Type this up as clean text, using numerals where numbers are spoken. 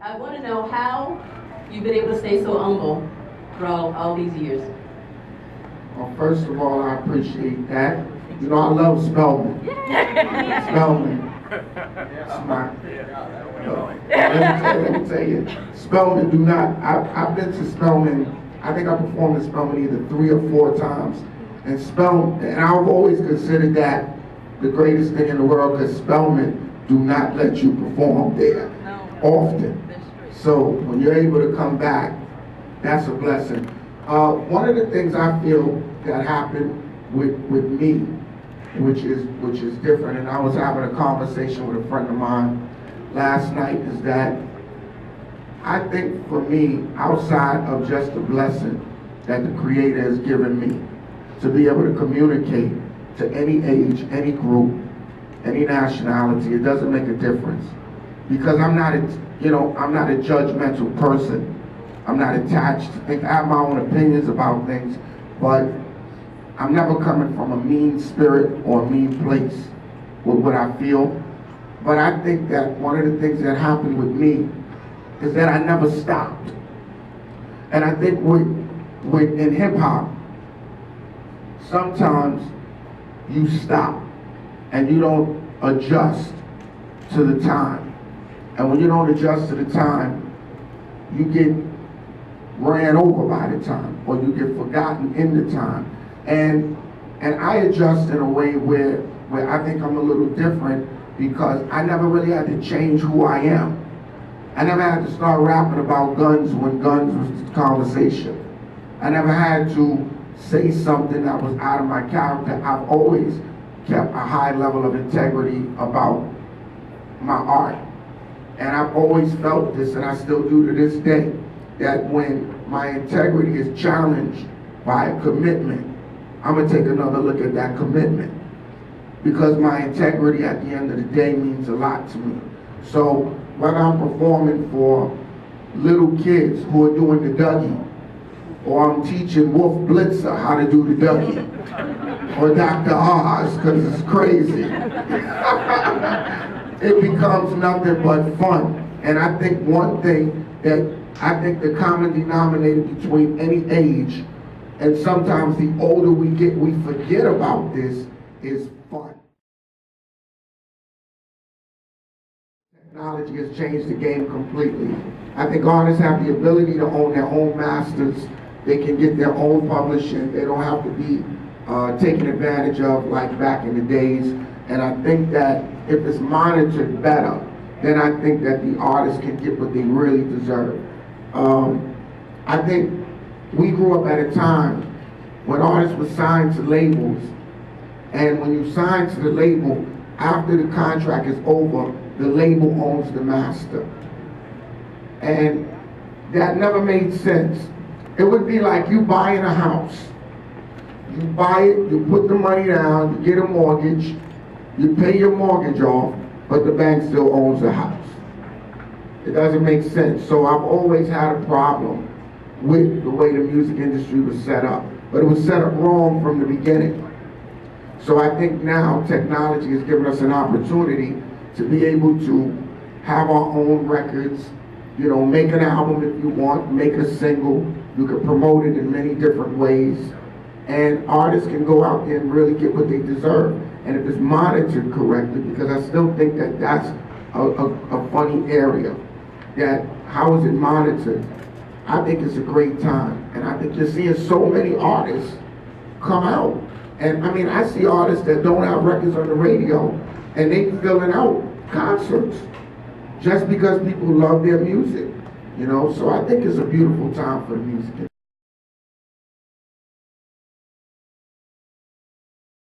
I want to know how you've been able to stay so humble for all these years. Well, first of all, I appreciate that. You know, I love Spelman. Spelman. Smart. Let me tell you, Spelman do not, I've been to Spelman, I think I performed at Spelman either 3 or 4 times. And Spelman, and I've always considered that the greatest thing in the world, because Spelman do not let you perform there often. So when you're able to come back, that's a blessing. One of the things I feel that happened with me, which is different, and I was having a conversation with a friend of mine last night, is that I think for me, outside of just the blessing that the Creator has given me, to be able to communicate to any age, any group, any nationality, it doesn't make a difference. Because I'm not a judgmental person. I'm not attached to things. I have my own opinions about things, but I'm never coming from a mean spirit or a mean place with what I feel. But I think that one of the things that happened with me is that I never stopped. And I think in hip hop, sometimes you stop and you don't adjust to the time. And when you don't adjust to the time, you get ran over by the time, or you get forgotten in the time. And I adjust in a way where I think I'm a little different, because I never really had to change who I am. I never had to start rapping about guns when guns was the conversation. I never had to say something that was out of my character. I've always kept a high level of integrity about my art. And I've always felt this, and I still do to this day, that when my integrity is challenged by a commitment, I'm going to take another look at that commitment. Because my integrity at the end of the day means a lot to me. So whether I'm performing for little kids who are doing the Dougie, or I'm teaching Wolf Blitzer how to do the Dougie, or Dr. Oz, because it's crazy, it becomes nothing but fun. And I think one thing that I think the common denominator between any age, and sometimes the older we get, we forget about this, is fun. Technology has changed the game completely. I think artists have the ability to own their own masters. They can get their own publishing. They don't have to be taken advantage of like back in the days. And I think that if it's monitored better, then I think that the artists can get what they really deserve. I think we grew up at a time when artists were signed to labels, and when you sign to the label, after the contract is over, the label owns the master. And that never made sense. It would be like you buying a house. You buy it, you put the money down, you get a mortgage, you pay your mortgage off, but the bank still owns the house. It doesn't make sense. So I've always had a problem with the way the music industry was set up. But it was set up wrong from the beginning. So I think now technology has given us an opportunity to be able to have our own records, you know, make an album if you want, make a single. You can promote it in many different ways. And artists can go out there and really get what they deserve. And if it's monitored correctly, because I still think that that's a funny area, that how is it monitored? I think it's a great time. And I think you're seeing so many artists come out. And I mean, I see artists that don't have records on the radio, and they filling out concerts just because people love their music, you know? So I think it's a beautiful time for the music industry.